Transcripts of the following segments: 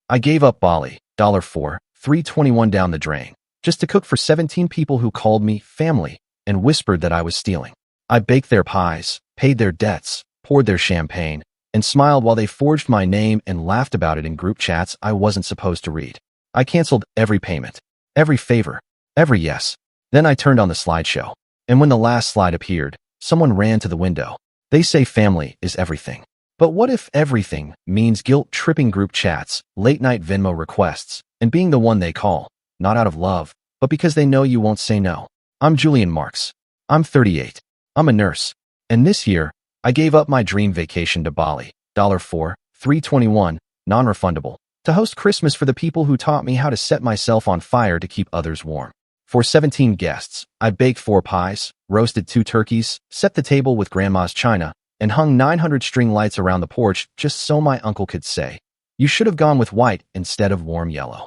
I gave up Bali, $4, $3.21 down the drain, just to cook for 17 people who called me family and whispered that I was stealing. I baked their pies, paid their debts, poured their champagne, and smiled while they forged my name and laughed about it in group chats I wasn't supposed to read. I canceled every payment, every favor, every yes. Then I turned on the slideshow, and when the last slide appeared, someone ran to the window. They say family is everything. But what if everything means guilt-tripping group chats, late-night Venmo requests, and being the one they call, not out of love, but because they know you won't say no? I'm Julian Marks. I'm 38. I'm a nurse. And this year, I gave up my dream vacation to Bali, $4, $3.21, non-refundable, to host Christmas for the people who taught me how to set myself on fire to keep others warm. For 17 guests, I baked 4 pies, roasted 2 turkeys, set the table with grandma's china, and hung 900 string lights around the porch just so my uncle could say, "You should have gone with white instead of warm yellow."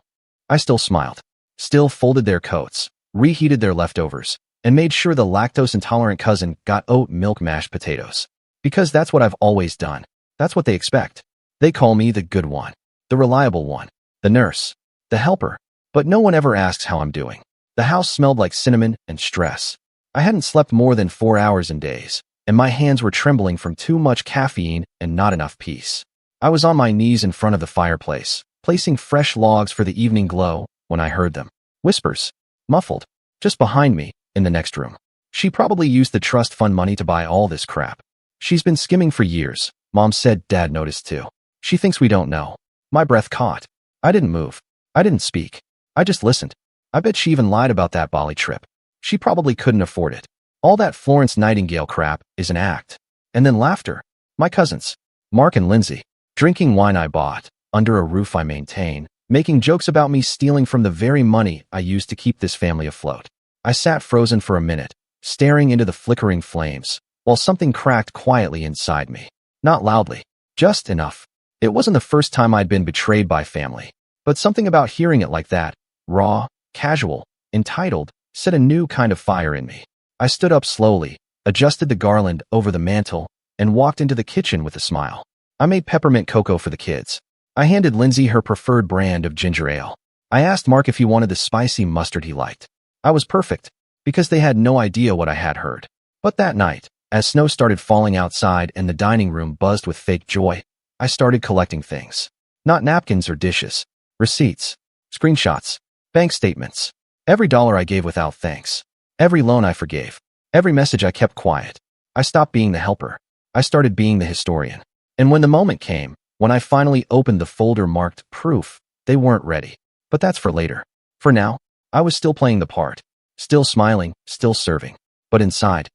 I still smiled, still folded their coats, reheated their leftovers, and made sure the lactose-intolerant cousin got oat milk mashed potatoes. Because that's what I've always done. That's what they expect. They call me the good one, the reliable one, the nurse, the helper. But no one ever asks how I'm doing. The house smelled like cinnamon and stress. I hadn't slept more than 4 hours in days, and my hands were trembling from too much caffeine and not enough peace. I was on my knees in front of the fireplace, placing fresh logs for the evening glow, when I heard them. Whispers. Muffled. Just behind me, in the next room. She probably used the trust fund money to buy all this crap. She's been skimming for years. Mom said Dad noticed too. She thinks we don't know. My breath caught. I didn't move. I didn't speak. I just listened. I bet she even lied about that Bali trip. She probably couldn't afford it. All that Florence Nightingale crap is an act. And then laughter. My cousins, Mark and Lindsay, drinking wine I bought, under a roof I maintain, making jokes about me stealing from the very money I used to keep this family afloat. I sat frozen for a minute, staring into the flickering flames, while something cracked quietly inside me. Not loudly, just enough. It wasn't the first time I'd been betrayed by family, but something about hearing it like that, raw, casual, entitled, set a new kind of fire in me. I stood up slowly, adjusted the garland over the mantel, and walked into the kitchen with a smile. I made peppermint cocoa for the kids. I handed Lindsay her preferred brand of ginger ale. I asked Mark if he wanted the spicy mustard he liked. I was perfect, because they had no idea what I had heard. But that night, as snow started falling outside and the dining room buzzed with fake joy, I started collecting things. Not napkins or dishes. Receipts. Screenshots. Bank statements. Every dollar I gave without thanks. Every loan I forgave. Every message I kept quiet. I stopped being the helper. I started being the historian. And when the moment came, when I finally opened the folder marked proof, they weren't ready. But that's for later. For now, I was still playing the part. Still smiling, still serving. But inside,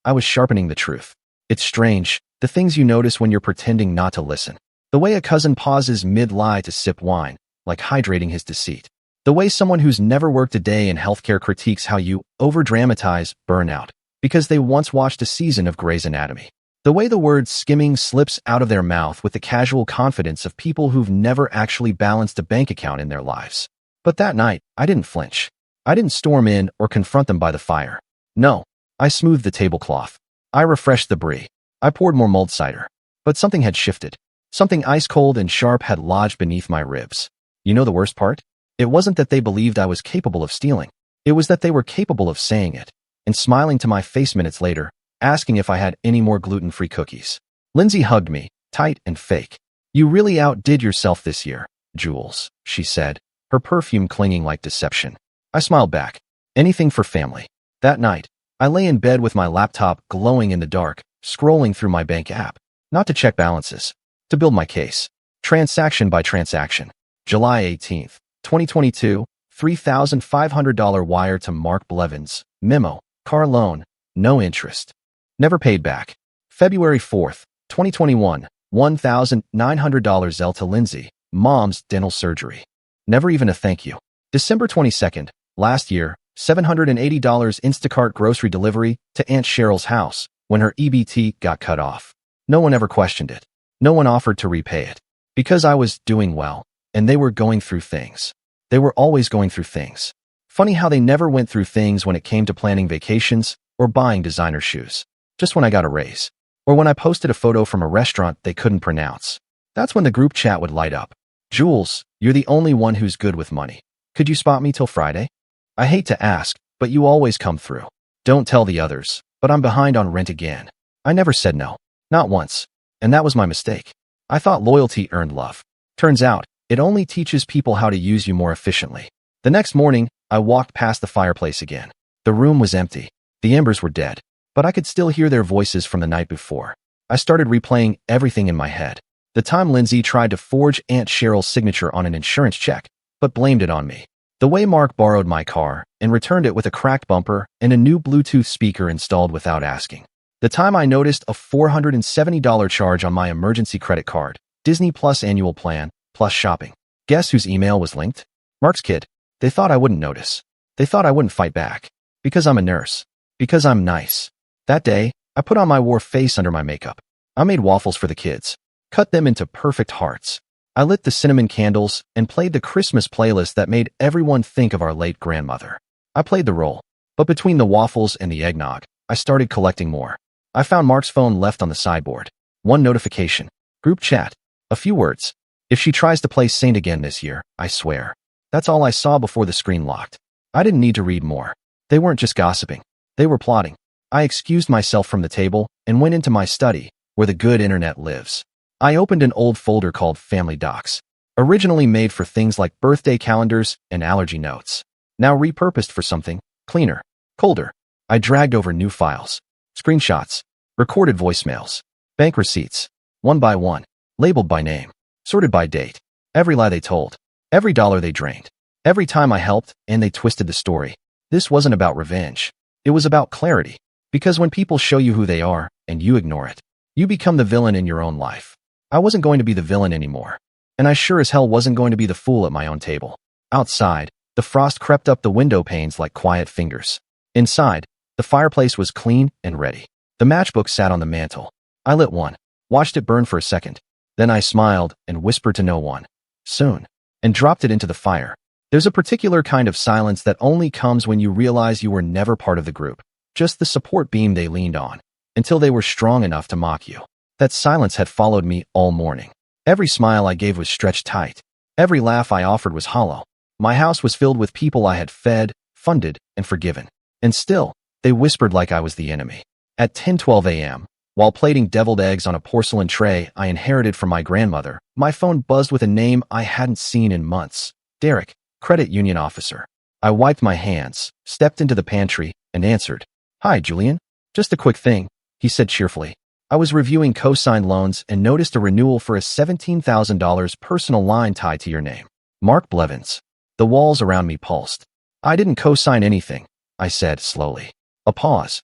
I was sharpening the truth. It's strange, the things you notice when you're pretending not to listen. The way a cousin pauses mid-lie to sip wine, like hydrating his deceit. The way someone who's never worked a day in healthcare critiques how you over-dramatize burnout because they once watched a season of Grey's Anatomy. The way the word skimming slips out of their mouth with the casual confidence of people who've never actually balanced a bank account in their lives. But that night, I didn't flinch. I didn't storm in or confront them by the fire. No, I smoothed the tablecloth. I refreshed the brie. I poured more mulled cider. But something had shifted. Something ice-cold and sharp had lodged beneath my ribs. You know the worst part? It wasn't that they believed I was capable of stealing. It was that they were capable of saying it, and smiling to my face minutes later, asking if I had any more gluten-free cookies. Lindsay hugged me, tight and fake. "You really outdid yourself this year, Jules," she said, her perfume clinging like deception. I smiled back. Anything for family. That night, I lay in bed with my laptop glowing in the dark, scrolling through my bank app. Not to check balances. To build my case. Transaction by transaction. July 18th, 2022, $3,500 wire to Mark Blevins. Memo. Car loan. No interest. Never paid back. February 4th, 2021, $1,900 Zelle to Lindsay. Mom's dental surgery. Never even a thank you. December 22nd, last year, $780 Instacart grocery delivery to Aunt Cheryl's house when her EBT got cut off. No one ever questioned it. No one offered to repay it. Because I was doing well, and they were going through things. They were always going through things. Funny how they never went through things when it came to planning vacations or buying designer shoes. Just when I got a raise. Or when I posted a photo from a restaurant they couldn't pronounce. That's when the group chat would light up. Jules, you're the only one who's good with money. Could you spot me till Friday? I hate to ask, but you always come through. Don't tell the others, but I'm behind on rent again. I never said no. Not once. And that was my mistake. I thought loyalty earned love. Turns out, it only teaches people how to use you more efficiently. The next morning, I walked past the fireplace again. The room was empty. The embers were dead, but I could still hear their voices from the night before. I started replaying everything in my head. The time Lindsay tried to forge Aunt Cheryl's signature on an insurance check, but blamed it on me. The way Mark borrowed my car and returned it with a cracked bumper and a new Bluetooth speaker installed without asking. The time I noticed a $470 charge on my emergency credit card, Disney Plus annual plan, plus shopping. Guess whose email was linked? Mark's kid. They thought I wouldn't notice. They thought I wouldn't fight back. Because I'm a nurse. Because I'm nice. That day, I put on my war face under my makeup. I made waffles for the kids. Cut them into perfect hearts. I lit the cinnamon candles and played the Christmas playlist that made everyone think of our late grandmother. I played the role. But between the waffles and the eggnog, I started collecting more. I found Mark's phone left on the sideboard. One notification. Group chat. A few words. If she tries to play Saint again this year, I swear. That's all I saw before the screen locked. I didn't need to read more. They weren't just gossiping. They were plotting. I excused myself from the table and went into my study, where the good internet lives. I opened an old folder called Family Docs, originally made for things like birthday calendars and allergy notes. Now repurposed for something cleaner, colder. I dragged over new files, screenshots, recorded voicemails, bank receipts, one by one, labeled by name, sorted by date. Every lie they told, every dollar they drained, every time I helped and they twisted the story. This wasn't about revenge. It was about clarity. Because when people show you who they are and you ignore it, you become the villain in your own life. I wasn't going to be the villain anymore. And I sure as hell wasn't going to be the fool at my own table. Outside, the frost crept up the window panes like quiet fingers. Inside, the fireplace was clean and ready. The matchbook sat on the mantel. I lit one, watched it burn for a second. Then I smiled and whispered to no one, soon, and dropped it into the fire. There's a particular kind of silence that only comes when you realize you were never part of the group, just the support beam they leaned on, until they were strong enough to mock you. That silence had followed me all morning. Every smile I gave was stretched tight. Every laugh I offered was hollow. My house was filled with people I had fed, funded, and forgiven. And still, they whispered like I was the enemy. At 10:12 a.m., while plating deviled eggs on a porcelain tray I inherited from my grandmother, my phone buzzed with a name I hadn't seen in months. Derek, credit union officer. I wiped my hands, stepped into the pantry, and answered. Hi, Julian. Just a quick thing, he said cheerfully. I was reviewing co-signed loans and noticed a renewal for a $17,000 personal line tied to your name. Mark Blevins. The walls around me pulsed. I didn't co-sign anything, I said slowly. A pause.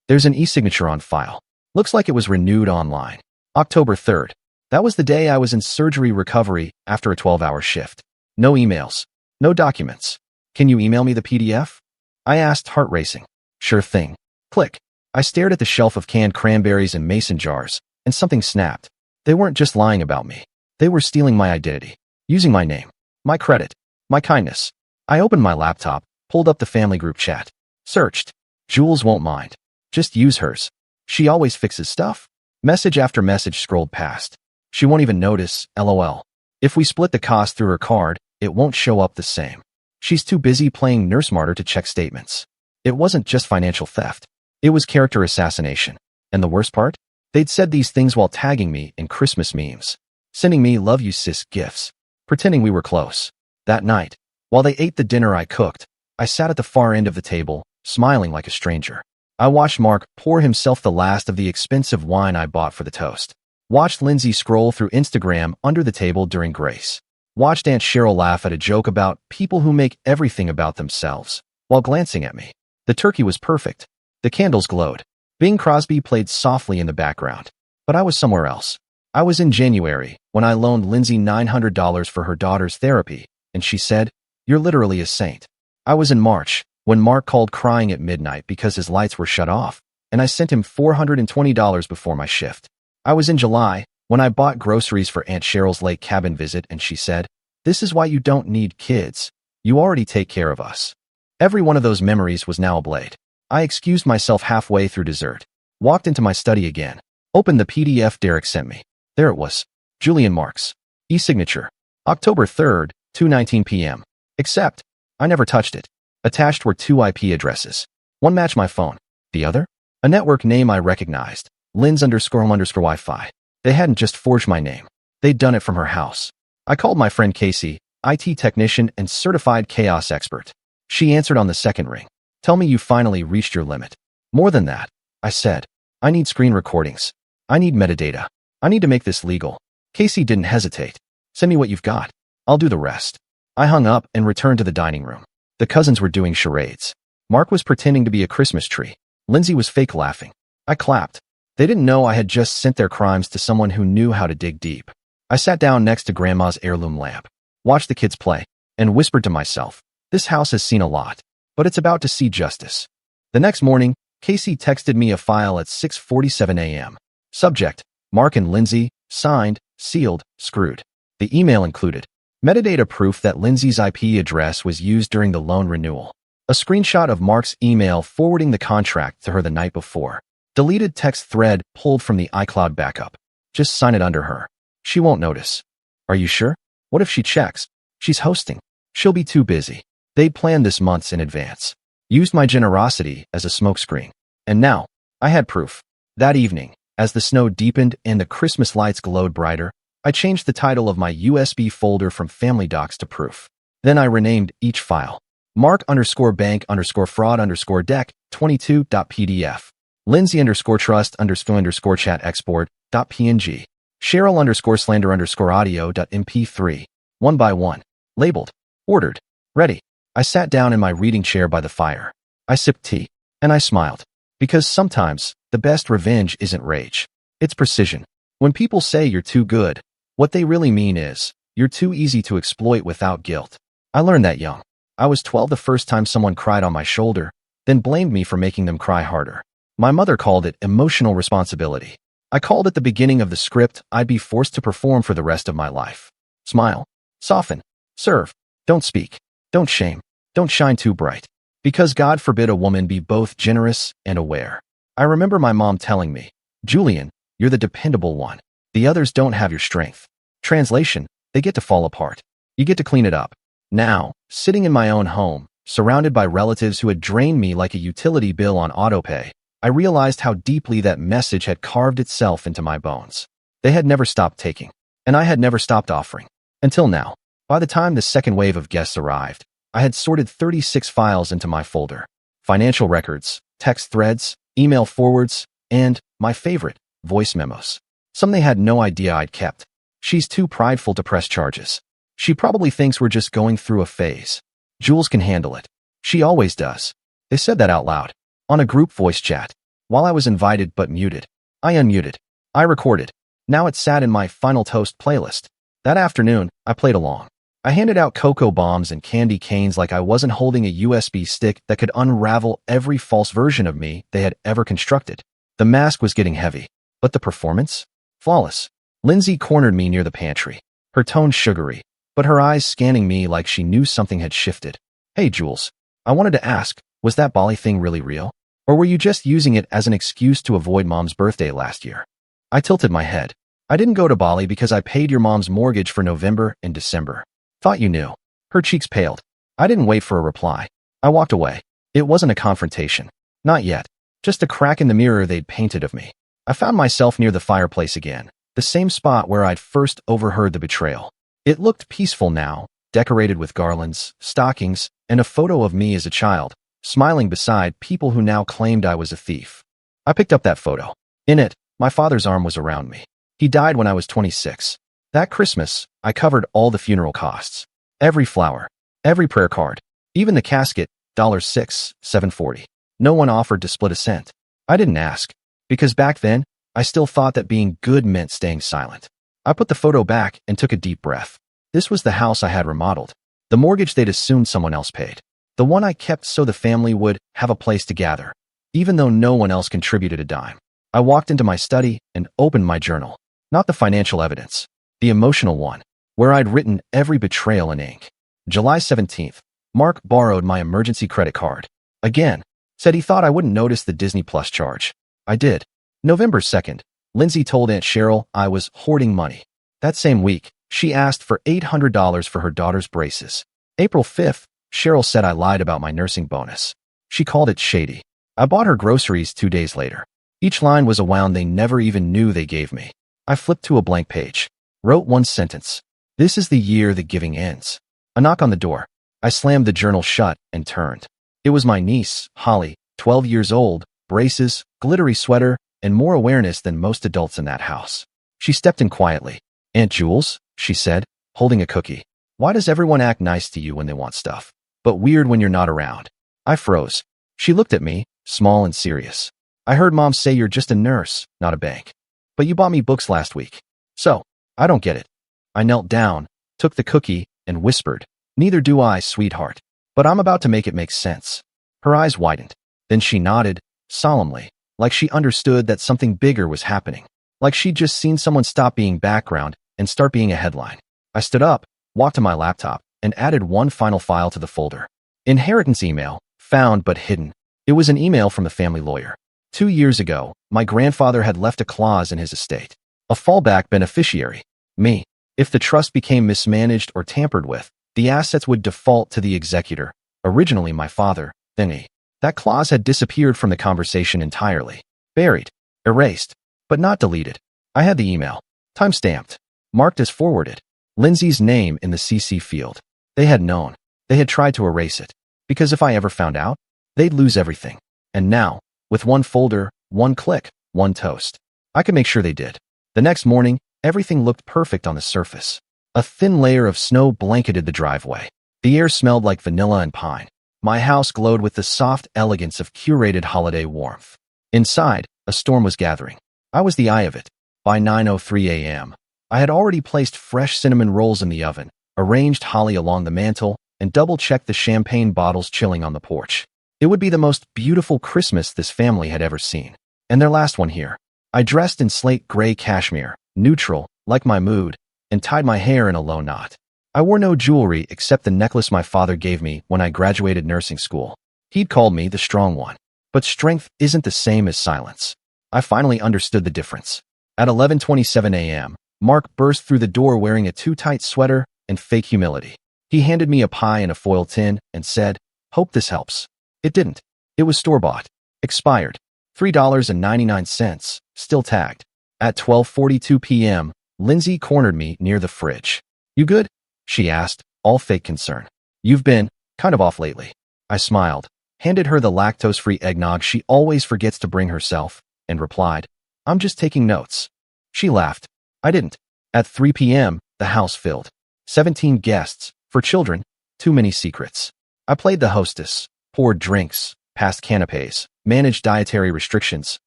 There's an e-signature on file. Looks like it was renewed online. October 3rd. That was the day I was in surgery recovery after a 12-hour shift. No emails. No documents. Can you email me the PDF? I asked, heart racing. Sure thing. Click. I stared at the shelf of canned cranberries and mason jars, and something snapped. They weren't just lying about me. They were stealing my identity, using my name, my credit, my kindness. I opened my laptop, pulled up the family group chat, searched. Jules won't mind. Just use hers. She always fixes stuff. Message after message scrolled past. She won't even notice, LOL. If we split the cost through her card, it won't show up the same. She's too busy playing nurse martyr to check statements. It wasn't just financial theft. It was character assassination. And the worst part? They'd said these things while tagging me in Christmas memes, sending me love you sis gifts, pretending we were close. That night, while they ate the dinner I cooked, I sat at the far end of the table, smiling like a stranger. I watched Mark pour himself the last of the expensive wine I bought for the toast. Watched Lindsay scroll through Instagram under the table during grace. Watched Aunt Cheryl laugh at a joke about people who make everything about themselves, while glancing at me. The turkey was perfect. The candles glowed. Bing Crosby played softly in the background. But I was somewhere else. I was in January, when I loaned Lindsay $900 for her daughter's therapy, and she said, "You're literally a saint." I was in March, when Mark called crying at midnight because his lights were shut off, and I sent him $420 before my shift. I was in July, when I bought groceries for Aunt Cheryl's late cabin visit, and she said, "This is why you don't need kids. You already take care of us." Every one of those memories was now a blade. I excused myself halfway through dessert, walked into my study again, opened the PDF Derek sent me. There it was. Julian Marks. E-signature. October 3rd, 2:19 p.m. Except, I never touched it. Attached were two IP addresses. One matched my phone. The other? A network name I recognized. Linz_home_Wi-Fi. They hadn't just forged my name. They'd done it from her house. I called my friend Casey, IT technician and certified chaos expert. She answered on the second ring. Tell me you finally reached your limit. More than that, I said. I need screen recordings. I need metadata. I need to make this legal. Casey didn't hesitate. Send me what you've got. I'll do the rest. I hung up and returned to the dining room. The cousins were doing charades. Mark was pretending to be a Christmas tree. Lindsay was fake laughing. I clapped. They didn't know I had just sent their crimes to someone who knew how to dig deep. I sat down next to Grandma's heirloom lamp, watched the kids play, and whispered to myself, this house has seen a lot, but it's about to see justice. The next morning, Casey texted me a file at 6:47 a.m. Subject, Mark and Lindsay, signed, sealed, screwed. The email included metadata proof that Lindsay's IP address was used during the loan renewal, a screenshot of Mark's email forwarding the contract to her the night before, deleted text thread pulled from the iCloud backup. Just sign it under her. She won't notice. Are you sure? What if she checks? She's hosting. She'll be too busy. They'd planned this months in advance. Used my generosity as a smokescreen. And now, I had proof. That evening, as the snow deepened and the Christmas lights glowed brighter, I changed the title of my USB folder from Family Docs to Proof. Then I renamed each file. Mark_bank_fraud_deck 22.pdf. Lindsay_trust_chat export.png. Cheryl_slander_audio.mp3. One by one. Labeled. Ordered. Ready. I sat down in my reading chair by the fire. I sipped tea. And I smiled. Because sometimes, the best revenge isn't rage. It's precision. When people say you're too good, what they really mean is, you're too easy to exploit without guilt. I learned that young. I was 12 the first time someone cried on my shoulder, then blamed me for making them cry harder. My mother called it emotional responsibility. I called it the beginning of the script I'd be forced to perform for the rest of my life. Smile. Soften. Serve. Don't speak. Don't shame. Don't shine too bright. Because God forbid a woman be both generous and aware. I remember my mom telling me, Julian, you're the dependable one. The others don't have your strength. Translation, they get to fall apart. You get to clean it up. Now, sitting in my own home, surrounded by relatives who had drained me like a utility bill on autopay, I realized how deeply that message had carved itself into my bones. They had never stopped taking, and I had never stopped offering. Until now. By the time the second wave of guests arrived, I had sorted 36 files into my folder. Financial records, text threads, email forwards, and, my favorite, voice memos. Some they had no idea I'd kept. She's too prideful to press charges. She probably thinks we're just going through a phase. Jules can handle it. She always does. They said that out loud. On a group voice chat. While I was invited but muted. I unmuted. I recorded. Now it sat in my Final Toast playlist. That afternoon, I played along. I handed out cocoa bombs and candy canes like I wasn't holding a USB stick that could unravel every false version of me they had ever constructed. The mask was getting heavy. But the performance? Flawless. Lindsay cornered me near the pantry. Her tone sugary, but her eyes scanning me like she knew something had shifted. Hey, Jules. I wanted to ask, was that Bali thing really real? Or were you just using it as an excuse to avoid Mom's birthday last year? I tilted my head. I didn't go to Bali because I paid your mom's mortgage for November and December. Thought you knew. Her cheeks paled. I didn't wait for a reply. I walked away. It wasn't a confrontation. Not yet. Just a crack in the mirror they'd painted of me. I found myself near the fireplace again, the same spot where I'd first overheard the betrayal. It looked peaceful now, decorated with garlands, stockings, and a photo of me as a child, smiling beside people who now claimed I was a thief. I picked up that photo. In it, my father's arm was around me. He died when I was 26. That Christmas, I covered all the funeral costs. Every flower, every prayer card, even the casket, $6.740. No one offered to split a cent. I didn't ask, because back then, I still thought that being good meant staying silent. I put the photo back and took a deep breath. This was the house I had remodeled. The mortgage they'd assumed someone else paid. The one I kept so the family would have a place to gather, even though no one else contributed a dime. I walked into my study and opened my journal. Not the financial evidence, the emotional one, where I'd written every betrayal in ink. July 17th, Mark borrowed my emergency credit card. Again, said he thought I wouldn't notice the Disney Plus charge. I did. November 2nd, Lindsay told Aunt Cheryl I was hoarding money. That same week, She asked for $800 for her daughter's braces. April 5th, Cheryl said I lied about my nursing bonus. She called it shady. I bought her groceries 2 days later. Each line was a wound they never even knew they gave me. I flipped to a blank page. Wrote one sentence. This is the year the giving ends. A knock on the door. I slammed the journal shut and turned. It was my niece, Holly, 12 years old, braces, glittery sweater, and more awareness than most adults in that house. She stepped in quietly. Aunt Jules, she said, holding a cookie. Why does everyone act nice to you when they want stuff, but weird when you're not around? I froze. She looked at me, small and serious. I heard Mom say you're just a nurse, not a bank. But you bought me books last week. So, I don't get it. I knelt down, took the cookie, and whispered, Neither do I, sweetheart. But I'm about to make it make sense. Her eyes widened. Then she nodded, solemnly, like she understood that something bigger was happening. Like she'd just seen someone stop being background and start being a headline. I stood up, walked to my laptop, and added one final file to the folder. Inheritance email, found but hidden. It was an email from the family lawyer. 2 years ago, my grandfather had left a clause in his estate. A fallback beneficiary. Me. If the trust became mismanaged or tampered with, the assets would default to the executor, originally my father, then he. That clause had disappeared from the conversation entirely. Buried. Erased. But not deleted. I had the email. Time-stamped. Marked as forwarded. Lindsay's name in the CC field. They had known. They had tried to erase it. Because if I ever found out, they'd lose everything. And now, with one folder, one click, one toast, I could make sure they did. The next morning, everything looked perfect on the surface. A thin layer of snow blanketed the driveway. The air smelled like vanilla and pine. My house glowed with the soft elegance of curated holiday warmth. Inside, a storm was gathering. I was the eye of it. By 9:03 a.m., I had already placed fresh cinnamon rolls in the oven, arranged holly along the mantel, and double-checked the champagne bottles chilling on the porch. It would be the most beautiful Christmas this family had ever seen. And their last one here. I dressed in slate gray cashmere, neutral, like my mood, and tied my hair in a low knot. I wore no jewelry except the necklace my father gave me when I graduated nursing school. He'd called me the strong one. But strength isn't the same as silence. I finally understood the difference. At 11:27 a.m., Mark burst through the door wearing a too-tight sweater and fake humility. He handed me a pie in a foil tin and said, "Hope this helps." It didn't. It was store-bought. Expired. $3.99, still tagged. At 12:42 p.m., Lindsay cornered me near the fridge. "You good?" she asked, all fake concern. "You've been kind of off lately." I smiled, handed her the lactose-free eggnog she always forgets to bring herself, and replied, "I'm just taking notes." She laughed. I didn't. At 3 p.m., the house filled. 17 guests. For children, too many secrets. I played the hostess, poured drinks, passed canapes, managed dietary restrictions,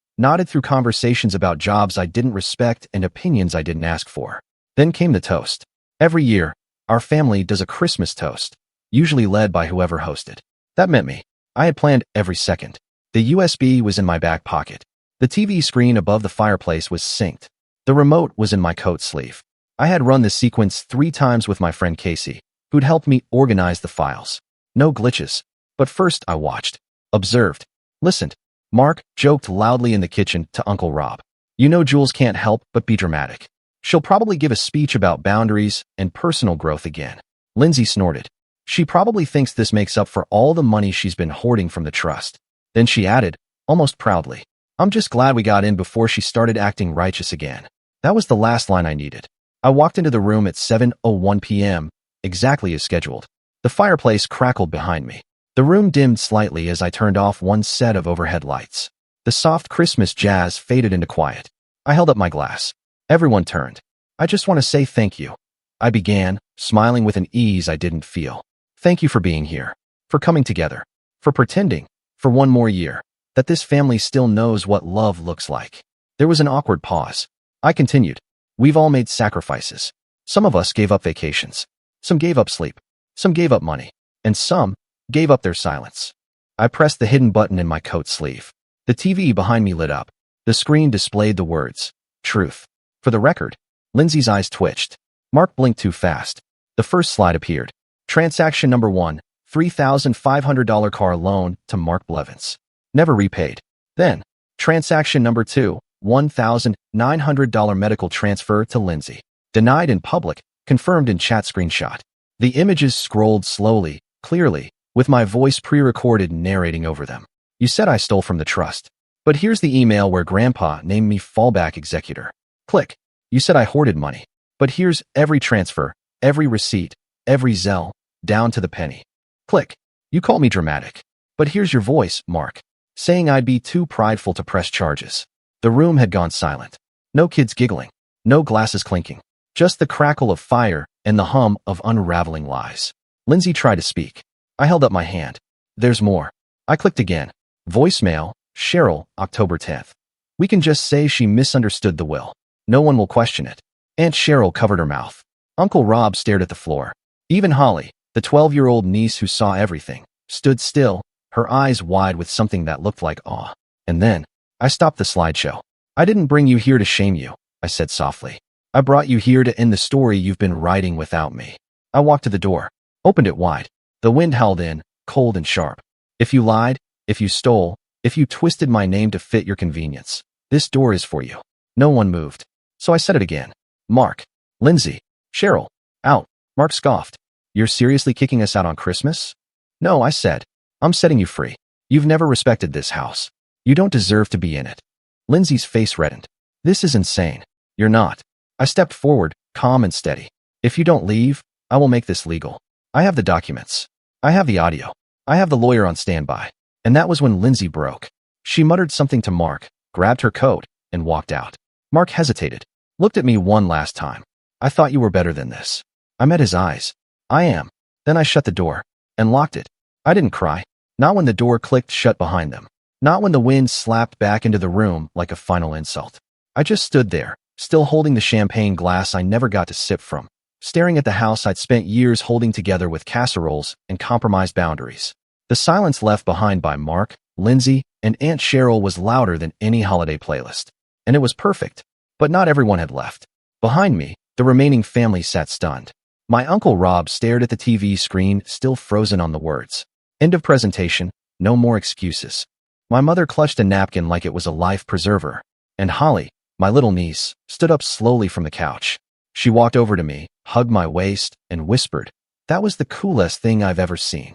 nodded through conversations about jobs I didn't respect and opinions I didn't ask for. Then came the toast. Every year, our family does a Christmas toast, usually led by whoever hosted. That meant me. I had planned every second. The USB was in my back pocket. The TV screen above the fireplace was synced. The remote was in my coat sleeve. I had run the sequence 3 times with my friend Casey, who'd helped me organize the files. No glitches. But first I watched, observed, listened. Mark joked loudly in the kitchen to Uncle Rob. "You know Jules can't help but be dramatic. She'll probably give a speech about boundaries and personal growth again." Lindsay snorted. "She probably thinks this makes up for all the money she's been hoarding from the trust." Then she added, almost proudly, "I'm just glad we got in before she started acting righteous again." That was the last line I needed. I walked into the room at 7:01 p.m., exactly as scheduled. The fireplace crackled behind me. The room dimmed slightly as I turned off one set of overhead lights. The soft Christmas jazz faded into quiet. I held up my glass. Everyone turned. "I just want to say thank you," I began, smiling with an ease I didn't feel. "Thank you for being here, for coming together, for pretending, for one more year, that this family still knows what love looks like." There was an awkward pause. I continued. "We've all made sacrifices. Some of us gave up vacations. Some gave up sleep. Some gave up money. And some gave up their silence." I pressed the hidden button in my coat sleeve. The TV behind me lit up. The screen displayed the words, "Truth." For the record, Lindsay's eyes twitched. Mark blinked too fast. The first slide appeared. Transaction number 1, $3,500 car loan to Mark Blevins. Never repaid. Then, transaction number 2, $1,900 medical transfer to Lindsay. Denied in public, Confirmed in chat screenshot. The images scrolled slowly, clearly, with my voice pre-recorded narrating over them. You said I stole from the trust. But here's the email where Grandpa named me fallback executor. Click. You said I hoarded money. But here's every transfer, every receipt, every Zelle, down to the penny. Click. You call me dramatic. But here's your voice, Mark, saying I'd be too prideful to press charges. The room had gone silent. No kids giggling. No glasses clinking. Just the crackle of fire and the hum of unraveling lies. Lindsay tried to speak. I held up my hand. There's more. I clicked again. Voicemail, Cheryl, October 10th. We can just say she misunderstood the will. No one will question it. Aunt Cheryl covered her mouth. Uncle Rob stared at the floor. Even Holly, the 12-year-old niece who saw everything, stood still, her eyes wide with something that looked like awe. And then, I stopped the slideshow. I didn't bring you here to shame you, I said softly. I brought you here to end the story you've been writing without me. I walked to the door, opened it wide. The wind howled in, cold and sharp. If you lied, if you stole, if you twisted my name to fit your convenience, this door is for you. No one moved. So I said it again. Mark, Lindsay, Cheryl, out. Mark scoffed. You're seriously kicking us out on Christmas? No, I said. I'm setting you free. You've never respected this house. You don't deserve to be in it. Lindsay's face reddened. This is insane. You're not. I stepped forward, calm and steady. If you don't leave, I will make this legal. I have the documents. I have the audio. I have the lawyer on standby. And that was when Lindsay broke. She muttered something to Mark, grabbed her coat, and walked out. Mark hesitated, looked at me one last time. I thought you were better than this. I met his eyes. I am. Then I shut the door and locked it. I didn't cry. Not when the door clicked shut behind them. Not when the wind slapped back into the room like a final insult. I just stood there, still holding the champagne glass I never got to sip from, staring at the house I'd spent years holding together with casseroles and compromised boundaries. The silence left behind by Mark, Lindsay, and Aunt Cheryl was louder than any holiday playlist. And it was perfect. But not everyone had left. Behind me, the remaining family sat stunned. My Uncle Rob stared at the TV screen, still frozen on the words. End of presentation, no more excuses. My mother clutched a napkin like it was a life preserver. And Holly, my little niece, stood up slowly from the couch. She walked over to me, hugged my waist, and whispered, "That was the coolest thing I've ever seen."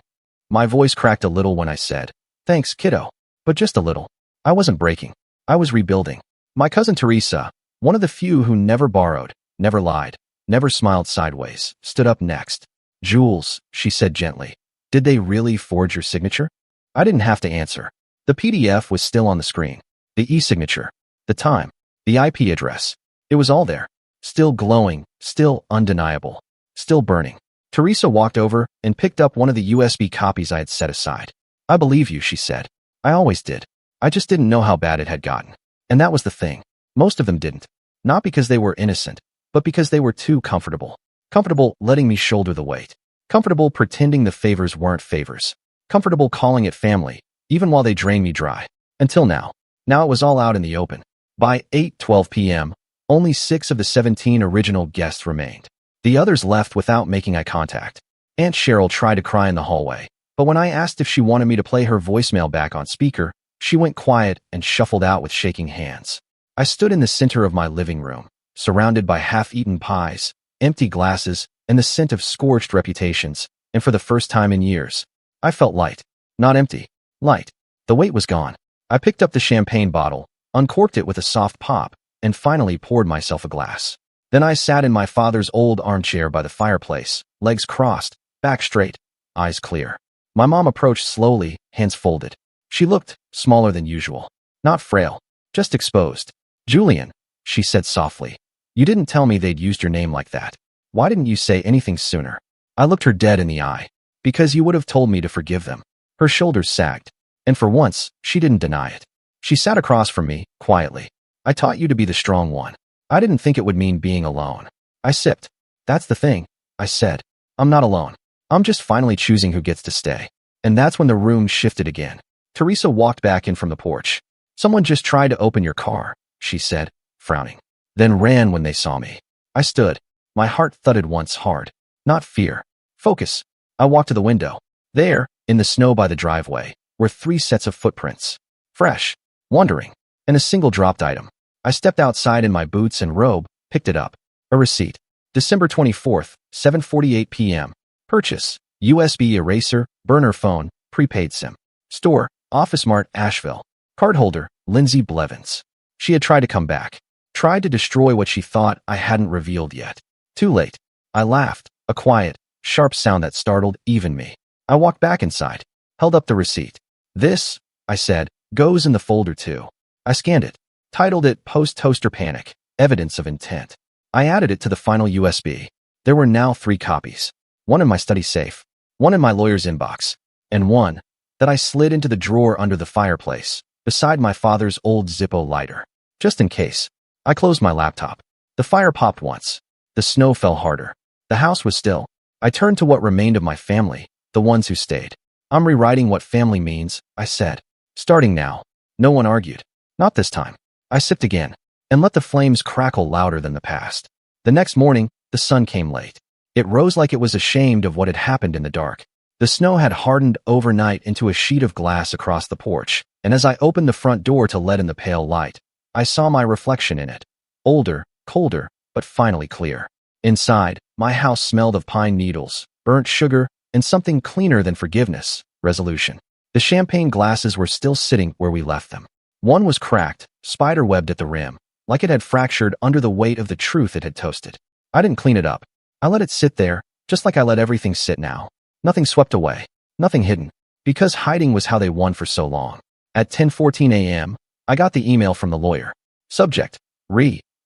My voice cracked a little when I said, "Thanks, kiddo." But just a little. I wasn't breaking. I was rebuilding. My cousin Teresa, one of the few who never borrowed, never lied, never smiled sideways, stood up next. "Jules," she said gently, "did they really forge your signature?" I didn't have to answer. The PDF was still on the screen. The e-signature, the time, the IP address. It was all there. Still glowing, still undeniable, still burning. Teresa walked over and picked up one of the USB copies I had set aside. "I believe you," she said. "I always did. I just didn't know how bad it had gotten." And that was the thing. Most of them didn't. Not because they were innocent, but because they were too comfortable. Comfortable letting me shoulder the weight. Comfortable pretending the favors weren't favors. Comfortable calling it family, even while they drained me dry. Until now. Now it was all out in the open. By 8:12 p.m., only 6 of the 17 original guests remained. The others left without making eye contact. Aunt Cheryl tried to cry in the hallway, but when I asked if she wanted me to play her voicemail back on speaker, she went quiet and shuffled out with shaking hands. I stood in the center of my living room, surrounded by half-eaten pies, empty glasses, and the scent of scorched reputations, and for the first time in years, I felt light. Not empty. Light. The weight was gone. I picked up the champagne bottle, uncorked it with a soft pop, and finally poured myself a glass. Then I sat in my father's old armchair by the fireplace, legs crossed, back straight, eyes clear. My mom approached slowly, hands folded. She looked smaller than usual. Not frail, just exposed. "Julian," she said softly, "you didn't tell me they'd used your name like that. Why didn't you say anything sooner?" I looked her dead in the eye. "Because you would have told me to forgive them." Her shoulders sagged. And for once, she didn't deny it. She sat across from me, quietly. "I taught you to be the strong one. I didn't think it would mean being alone." I sipped. "That's the thing," I said. "I'm not alone. I'm just finally choosing who gets to stay." And that's when the room shifted again. Teresa walked back in from the porch. "Someone just tried to open your car," she said, frowning. Then ran when they saw me. I stood. My heart thudded once hard. Not fear. Focus. I walked to the window. There, in the snow by the driveway, were 3 sets of footprints. Fresh. Wondering. And a single dropped item. I stepped outside in my boots and robe, picked it up. A receipt. December 24th, 7:48 p.m. Purchase: USB eraser, burner phone, prepaid SIM. Store: Office Mart, Asheville. Cardholder: Lindsay Blevins. She had tried to come back. Tried to destroy what she thought I hadn't revealed yet. Too late. I laughed, a quiet, sharp sound that startled even me. I walked back inside, held up the receipt. This, I said, goes in the folder too. I scanned it, titled it Post-Toaster Panic, Evidence of Intent. I added it to the final USB. There were now 3 copies. One in my study safe, one in my lawyer's inbox, and one that I slid into the drawer under the fireplace, beside my father's old Zippo lighter. Just in case. I closed my laptop. The fire popped once. The snow fell harder. The house was still. I turned to what remained of my family, the ones who stayed. I'm rewriting what family means, I said. Starting now. No one argued. Not this time. I sipped again, and let the flames crackle louder than the past. The next morning, the sun came late. It rose like it was ashamed of what had happened in the dark. The snow had hardened overnight into a sheet of glass across the porch, and as I opened the front door to let in the pale light, I saw my reflection in it. Older, colder, but finally clear. Inside, my house smelled of pine needles, burnt sugar, and something cleaner than forgiveness, resolution. The champagne glasses were still sitting where we left them. One was cracked, spider-webbed at the rim, like it had fractured under the weight of the truth it had toasted. I didn't clean it up. I let it sit there, just like I let everything sit now. Nothing swept away, nothing hidden, because hiding was how they won for so long. At 10:14 a.m., I got the email from the lawyer. Subject: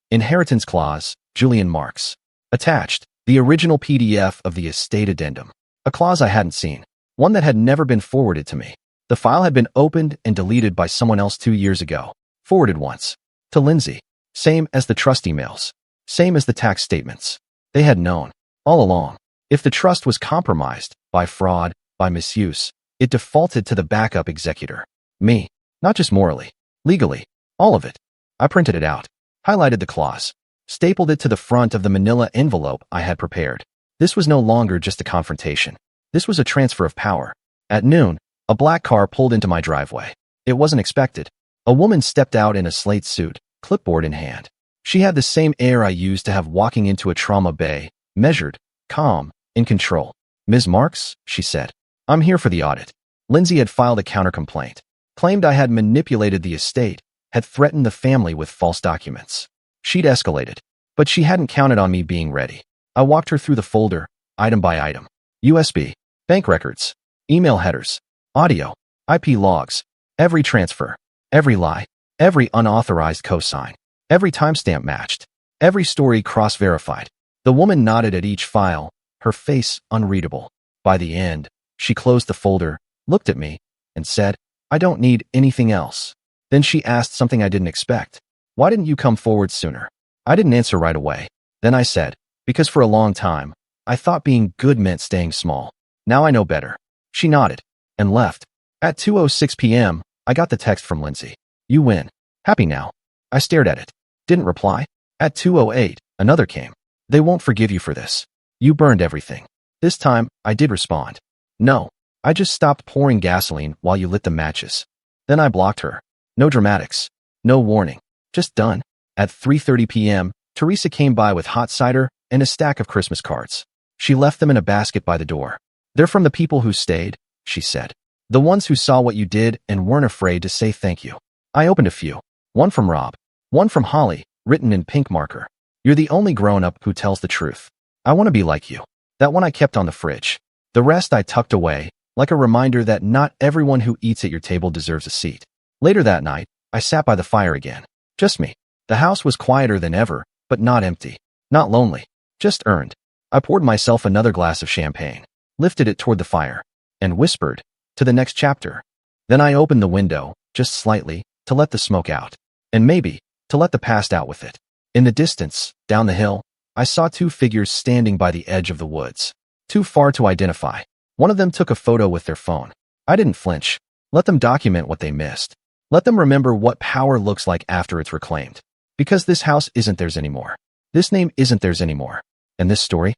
Inheritance clause, Julian Marks. Attached: the original PDF of the estate addendum. A clause I hadn't seen, one that had never been forwarded to me. The file had been opened and deleted by someone else 2 years ago. Forwarded once. To Lindsay. Same as the trust emails. Same as the tax statements. They had known, all along. If the trust was compromised, by fraud, by misuse, it defaulted to the backup executor. Me. Not just morally. Legally. All of it. I printed it out. Highlighted the clause. Stapled it to the front of the manila envelope I had prepared. This was no longer just a confrontation. This was a transfer of power. At noon, a black car pulled into my driveway. It wasn't expected. A woman stepped out in a slate suit, clipboard in hand. She had the same air I used to have walking into a trauma bay, measured, calm, in control. Ms. Marks, she said, I'm here for the audit. Lindsay had filed a countercomplaint, claimed I had manipulated the estate, had threatened the family with false documents. She'd escalated, but she hadn't counted on me being ready. I walked her through the folder, item by item. USB, bank records, email headers, audio, IP logs, every transfer, every lie, every unauthorized cosign, every timestamp matched, every story cross-verified. The woman nodded at each file, her face unreadable. By the end, she closed the folder, looked at me, and said, I don't need anything else. Then she asked something I didn't expect. Why didn't you come forward sooner? I didn't answer right away. Then I said, because for a long time, I thought being good meant staying small. Now I know better. She nodded and left. At 2:06 p.m., I got the text from Lindsay. You win. Happy now. I stared at it. Didn't reply. At 2:08, another came. They won't forgive you for this. You burned everything. This time, I did respond. No, I just stopped pouring gasoline while you lit the matches. Then I blocked her. No dramatics. No warning. Just done. At 3:30 p.m., Teresa came by with hot cider and a stack of Christmas cards. She left them in a basket by the door. They're from the people who stayed, she said. The ones who saw what you did and weren't afraid to say thank you. I opened a few. One from Rob. One from Holly, written in pink marker. You're the only grown-up who tells the truth. I want to be like you. That one I kept on the fridge. The rest I tucked away, like a reminder that not everyone who eats at your table deserves a seat. Later that night, I sat by the fire again. Just me. The house was quieter than ever, but not empty. Not lonely. Just earned. I poured myself another glass of champagne, lifted it toward the fire, and whispered, to the next chapter. Then I opened the window, just slightly, to let the smoke out. And maybe, to let the past out with it. In the distance, down the hill, I saw 2 figures standing by the edge of the woods. Too far to identify. One of them took a photo with their phone. I didn't flinch. Let them document what they missed. Let them remember what power looks like after it's reclaimed. Because this house isn't theirs anymore. This name isn't theirs anymore. And this story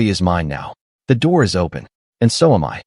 is mine now. The door is open. And so am I.